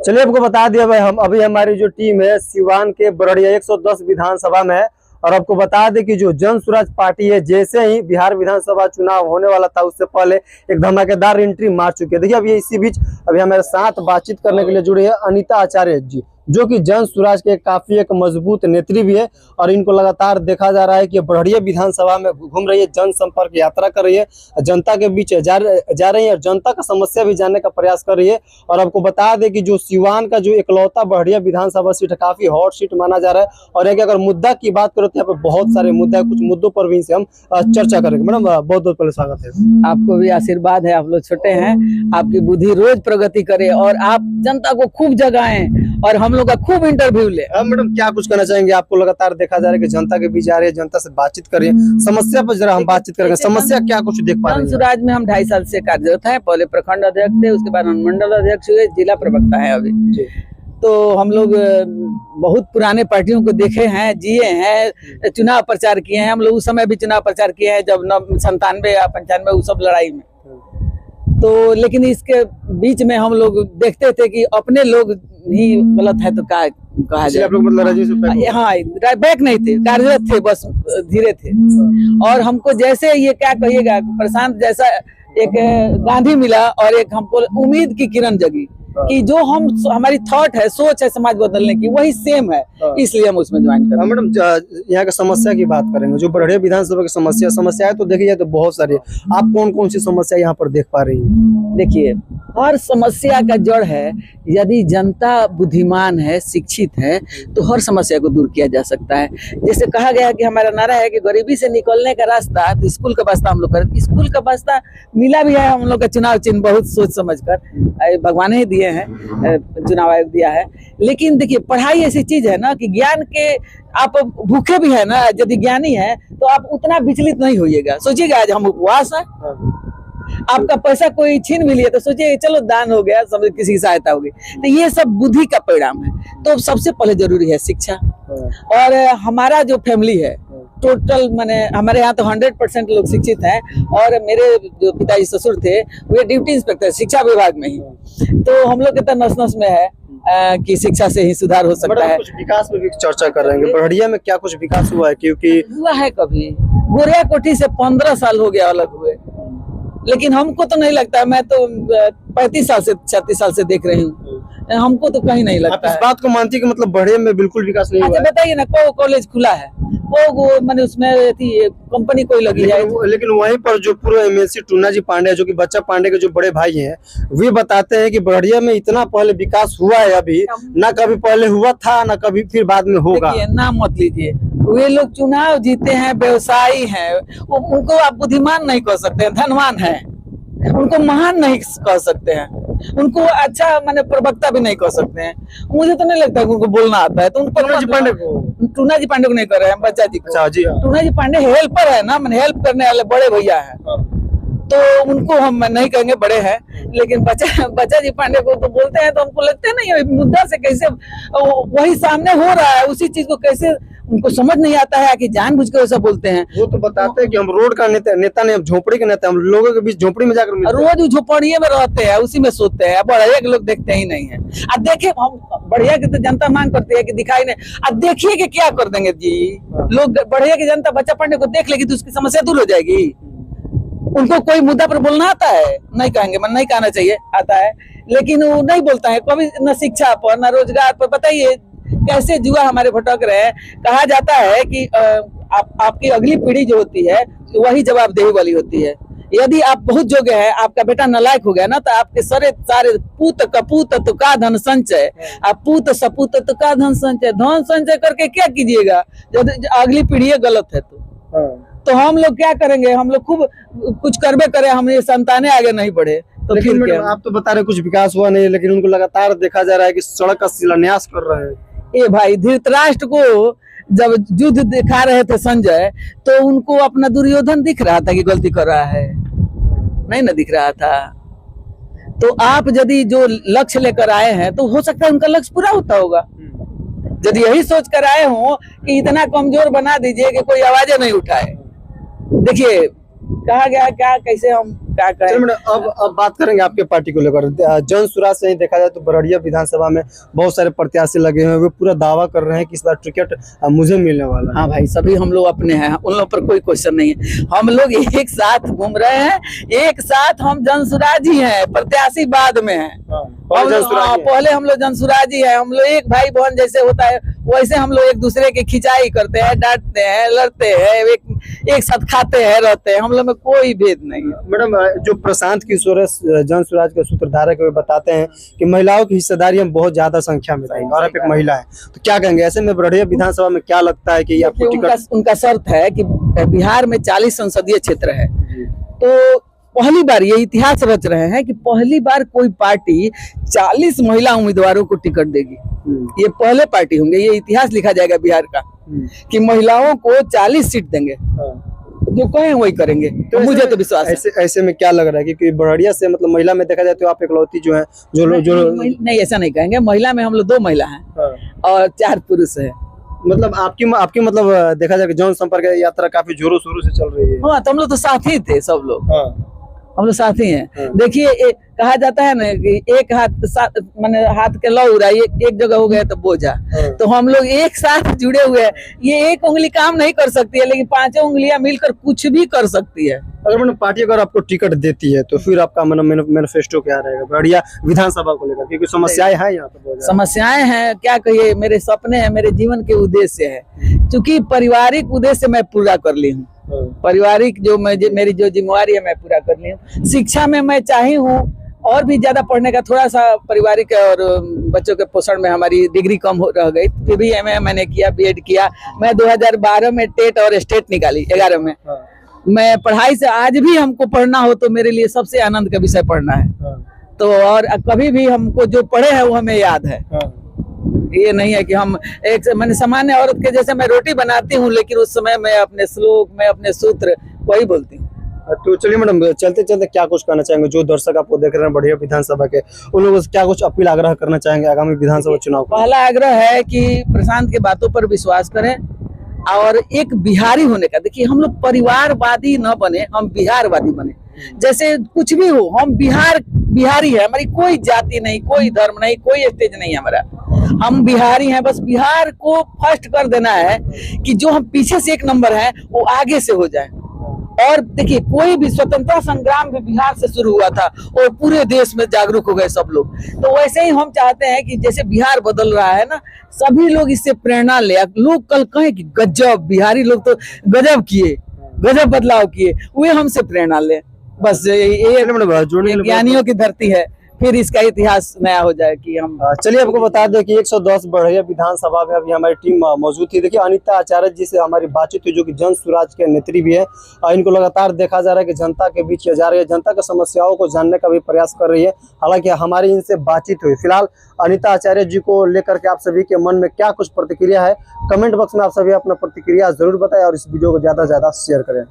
चलिए आपको बता दिया भाई, हम अभी हमारी जो टीम है सिवान के बरड़िया 110 विधानसभा में है। और आपको बता दें कि जो जन स्वराज पार्टी है जैसे ही बिहार विधानसभा चुनाव होने वाला था उससे पहले एक धमाकेदार एंट्री मार चुकी है। देखिए अभी इसी बीच अभी हमारे साथ बातचीत करने के लिए जुड़े हैं अनीता आचार्य जी, जो कि जन स्वराज के काफी एक मजबूत नेत्री भी है। और इनको लगातार देखा जा रहा है कि बरड़िया विधानसभा में घूम रही है, जनसंपर्क यात्रा कर रही है, जनता के बीच जा रही है और जनता का समस्या भी जानने का प्रयास कर रही है। और आपको बता दें कि जो सिवान का जो इकलौता बरड़िया विधानसभा सीट है काफी हॉट सीट माना जा रहा है। और एक अगर मुद्दा की बात करो तो यहाँ पे बहुत सारे मुद्दे हैं, कुछ मुद्दों पर भी इनसे हम चर्चा करेंगे। मैडम बहुत बहुत पहले स्वागत है। आपको भी आशीर्वाद है, आप लोग छोटे हैं, आपकी बुद्धि रोज प्रगति करे और आप जनता को खूब जगाएं और हम लोग का खूब इंटरव्यू ले। मैडम क्या कुछ कहना चाहेंगे? आपको लगातार देखा जा रहा है कि जनता के बीच आ रही है, जनता से बातचीत कर रही है, समस्या पर जरा हम बातचीत करेंगे। समस्या क्या कुछ देख पा रहे हैं? स्वराज में हम 2.5 साल से कार्यरत हैं। पहले प्रखंड अध्यक्ष थे, उसके बाद अनुमंडल अध्यक्ष हुए, जिला प्रवक्ता है अभी। तो हम लोग बहुत पुराने पार्टियों को देखे हैं, जिए हैं, चुनाव प्रचार किए हैं। हम लोग उस समय भी चुनाव प्रचार किए हैं जब 97 या 95 उस सब लड़ाई में। तो लेकिन इसके बीच में हम लोग देखते थे कि अपने लोग ही गलत है तो क्या कहा जाए। मतलब हाँ, बैक नहीं थे, कार्यरत थे, बस धीरे थे। और हमको जैसे ये क्या कहिएगा, प्रशांत जैसा एक गांधी मिला और एक हमको उम्मीद की किरण जगी कि जो हमारी थॉट है, सोच है समाज बदलने की, वही सेम है, इसलिए हम उसमें ज्वाइन कर। मैडम यहाँ का समस्या की बात करेंगे, जो बरड़िया विधानसभा की समस्या है तो देखिए जाए तो बहुत सारी है। आप कौन कौन सी समस्या यहाँ पर देख पा रही हैं? देखिए, हर समस्या का जड़ है, यदि जनता बुद्धिमान है, शिक्षित है, तो हर समस्या को दूर किया जा सकता है। जैसे कहा गया कि हमारा नारा है कि गरीबी से निकलने का रास्ता, तो स्कूल का वास्ता हम लोग करें। स्कूल का वास्ता मिला भी है हम लोग का चुनाव चिन्ह बहुत सोच समझ कर, भगवान ही दिए हैं, चुनाव आयोग दिया है। लेकिन देखिए, पढ़ाई ऐसी चीज है ना कि ज्ञान के आप भूखे भी है ना, यदि ज्ञानी है तो आप उतना विचलित नहीं होइएगा। सोचिएगा आज हम उपवास है, आपका पैसा कोई छीन भी लिया तो सोचिए चलो दान हो गया, समझ किसी की सहायता होगी। तो ये सब बुद्धि का परिणाम है। तो सबसे पहले जरूरी है शिक्षा। और हमारा जो फैमिली है टोटल, माने हमारे यहाँ तो 100% लोग शिक्षित हैं। और मेरे जो पिताजी ससुर थे वे ड्यूटी इंस्पेक्टर शिक्षा विभाग में ही। तो हम लोग के तो नस नस में है कि शिक्षा से ही सुधार हो सकता है। कुछ विकास में भी चर्चा कर रहे हैं, बरड़िया में क्या कुछ विकास हुआ है? क्योंकि हुआ है कभी, गोरिया कोठी से 15 साल हो गया अलग हुए, लेकिन हमको तो नहीं लगता। मैं तो 35 साल से 36 साल से देख रही हूँ, हमको तो कहीं नहीं लगता। आप इस बात को मानती है कि मतलब बरड़िया में बिल्कुल विकास नहीं हुआ है? बताइए ना, को कॉलेज खुला है, वो मैंने उसमें कंपनी कोई लगी है। लेकिन वहीं पर जो पूर्व एमएलसी टूना जी पांडे, जो कि बच्चा पांडे के जो बड़े भाई हैं, वे बताते हैं कि बरड़िया में इतना पहले विकास हुआ है अभी, ना कभी पहले हुआ था ना कभी फिर बाद में होगा। नाम मत लीजिए, वे लोग चुनाव जीते हैं, व्यवसायी हैं, उनको आप बुद्धिमान नहीं कह सकते हैं, धनवान है, उनको महान नहीं कह सकते हैं, उनको अच्छा माने प्रवक्ता भी नहीं कह सकते हैं। मुझे तो नहीं लगता कि उनको बोलना आता है। तो उनको टूना जी पांडे को नहीं कर रहे हैं, बच्चा जी को। टूना जी पांडे हेल्पर है ना, मैंने हेल्प करने वाले बड़े भैया हैं, तो उनको हम नहीं कहेंगे बड़े हैं। लेकिन बच्चा जी पांडे को तो बोलते हैं, तो हमको लगता है नहीं मुद्दा से कैसे वही सामने हो रहा है, उसी चीज को कैसे उनको समझ नहीं आता है कि जानबूझ के वैसा बोलते हैं। वो तो बताते हैं कि हम रोड का नेता नहीं, हम झोपड़ी के नेता, हम लोगों के बीच झोपड़ी में जाकर रोज झोपड़िए में रहते हैं, उसी में सोते हैं। बढ़िया के लोग देखते ही नहीं है। अब देखिए, हम बढ़िया की तो जनता मांग करती है कि दिखाई नहीं। अब देखिए कि क्या कर देंगे जी लोग। बढ़िया की जनता बच्चा पांडे को देख लेगी तो उसकी समस्या दूर हो जाएगी। उनको कोई मुद्दा पर बोलना आता है? नहीं कहेंगे, मन नहीं कहना चाहिए, आता है, लेकिन वो नहीं बोलता है कभी, न शिक्षा पर न रोजगार पर। बताइए कैसे जुआ हमारे भटक रहे हैं। कहा जाता है कि आपकी अगली पीढ़ी जो होती है वही जवाबदेही वाली होती है। यदि आप बहुत योग्य है, आपका बेटा नालायक हो गया ना, तो आपके सारे पूत कपूत तो का धन संचय, आप पूत सपूत तो का धन संचय करके क्या कीजिएगा जब अगली पीढ़ी गलत है तो हम लोग क्या करेंगे? हम लोग खूब कुछ करबे करे, हमारे संतानें आगे नहीं बढ़े तो फिर क्या? आप तो बता रहे कुछ विकास हुआ नहीं, लेकिन उनको लगातार देखा जा रहा है कि सड़क का शिलान्यास कर रहे हैं। ए भाई, धृतराष्ट्र को जब युद्ध दिखा रहे थे संजय, तो उनको अपना दुर्योधन दिख रहा था कि गलती कर रहा है? नहीं ना दिख रहा था। तो आप यदि जो लक्ष्य लेकर आए हैं तो हो सकता है उनका लक्ष्य पूरा होता होगा। यदि यही सोच कर आए हो कि इतना कमजोर बना दीजिए कि कोई आवाजें नहीं उठाए। देखिए, कहा गया क्या, कैसे हम क्या चलिए कहें। मैडम, अब बात करेंगे आपके पार्टी को लेकर। जन सुराज से ही देखा जाए तो बरड़िया विधानसभा में बहुत सारे प्रत्याशी लगे हुए हैं, वे पूरा दावा कर रहे हैं कि इस बार टिकट मुझे मिलने वाला है। हाँ भाई, सभी हम लोग अपने हैं, उन लोग पर कोई क्वेश्चन नहीं है। हम लोग एक साथ घूम रहे हैं, एक साथ हम जनसुराज ही हैं, प्रत्याशी बाद में है। पहले हम लोग जनसुराजी है, हम लोग एक भाई बहन जैसे होता है वैसे हम लोग एक दूसरे की खिंचाई करते हैं, डांटते हैं, लड़ते हैं, एक साथ खाते हैं, रहते हैं, हम लोग में कोई भेद नहीं है। मैडम, जो प्रशांत किशोर जन सुराज के सूत्रधारक वे बताते हैं कि महिलाओं की हिस्सेदारी में बहुत ज्यादा संख्या में रहेगी और आप एक महिला है, तो क्या कहेंगे ऐसे में बरड़िया विधानसभा में क्या लगता है कि आपको टिकट? उनका शर्त है कि बिहार में 40 संसदीय क्षेत्र है, तो पहली बार ये इतिहास रच रहे हैं कि पहली बार कोई पार्टी 40 महिला उम्मीदवारों को टिकट देगी। ये पहले पार्टी होंगे, ये इतिहास लिखा जाएगा बिहार का कि महिलाओं को 40 सीट देंगे, जो कहें वही करेंगे। तो मुझे तो विश्वास है। ऐसे में क्या लग रहा है कि बरड़िया से मतलब महिला में देखा जाए तो आप इकलौती जो है जो नहीं, ऐसा नहीं कहेंगे। महिला में हम लोग 2 महिला हैं और 4 पुरुष है। मतलब आपकी मतलब देखा जाए जन संपर्क यात्रा काफी जोरों शोरों से चल रही है। हाँ, तो हम लोग तो साथी थे, सब लोग हम लोग साथी हैं। देखिए, कहा जाता है ना कि एक हाथ माने हाथ के लौ उड़ाई, एक जगह हो गए तो बोझा। तो हम लोग एक साथ जुड़े हुए हैं। ये एक उंगली काम नहीं कर सकती है, लेकिन 5 उंगलियां मिलकर कुछ भी कर सकती है। अगर मैंने पार्टी अगर आपको टिकट देती है तो फिर आपका मैनिफेस्टो क्या रहेगा बरड़िया विधानसभा को लेकर? क्योंकि समस्याएं हैं यहाँ पर, समस्याएं हैं, क्या कहिए, मेरे सपने हैं, मेरे जीवन के उद्देश्य है। क्योंकि पारिवारिक उद्देश्य मैं पूरा कर ली हूँ, पारिवारिक जो मेरी जो जिम्मेवारी है मैं पूरा कर ली हूँ। शिक्षा में मैं चाही हूँ और भी ज्यादा पढ़ने का, थोड़ा सा पारिवारिक और बच्चों के पोषण में हमारी डिग्री कम रह गई, फिर भी एमए मैंने किया, बीएड किया। मैं 2012 में टेट और स्टेट निकाली, 11 में। मैं पढ़ाई से आज भी हमको पढ़ना हो तो मेरे लिए सबसे आनंद का विषय पढ़ना है। तो और कभी भी हमको जो पढ़े हैं वो हमें याद है। ये नहीं है कि हम मैंने सामान्य औरत के जैसे मैं रोटी बनाती हूँ, लेकिन उस समय मैं अपने श्लोक में अपने सूत्र वही बोलती हूँ। तो चलिए मैडम, चलते चलते क्या कुछ कहना चाहेंगे जो दर्शक आपको देख रहे हैं बरड़िया विधानसभा के, उन लोगों से क्या कुछ अपील आग्रह करना चाहेंगे आगामी विधानसभा चुनाव को? पहला आग्रह है कि प्रशांत के बातों पर विश्वास करें और एक बिहारी होने का, देखिए हम लोग परिवारवादी न बने, हम बिहारवादी बने। जैसे कुछ भी हो, हम बिहारी है, हमारी कोई जाति नहीं, कोई धर्म नहीं, कोई स्टेज नहीं हमारा, हम बिहारी हैं। बस बिहार को फर्स्ट कर देना है कि जो हम पीछे से 1 नंबर है वो आगे से हो जाए। और देखिए, कोई भी स्वतंत्रता संग्राम भी बिहार से शुरू हुआ था और पूरे देश में जागरूक हो गए सब लोग। तो वैसे ही हम चाहते हैं कि जैसे बिहार बदल रहा है ना, सभी लोग इससे प्रेरणा ले। लोग कल कहें कि गजब, बिहारी लोग तो गजब किए, गजब बदलाव किए, वे हमसे प्रेरणा ले। बस ये ज्ञानियों की धरती है, फिर इसका इतिहास नया हो जाए कि हम। चलिए आपको बता दें कि 110 बरड़िया विधानसभा में अभी हमारी टीम मौजूद थी। देखिए, अनिता आचार्य जी से हमारी बातचीत हुई, जो कि जन सुराज के नेत्री भी है। इनको लगातार देखा जा रहा है कि जनता के बीच जा रही है, जनता की समस्याओं को जानने का भी प्रयास कर रही है। हालांकि हमारी इनसे बातचीत हुई। फिलहाल अनिता आचार्य जी को लेकर के आप सभी के मन में क्या कुछ प्रतिक्रिया है, कमेंट बॉक्स में आप सभी अपना प्रतिक्रिया जरूर बताएं और इस वीडियो को ज्यादा से ज्यादा शेयर करें।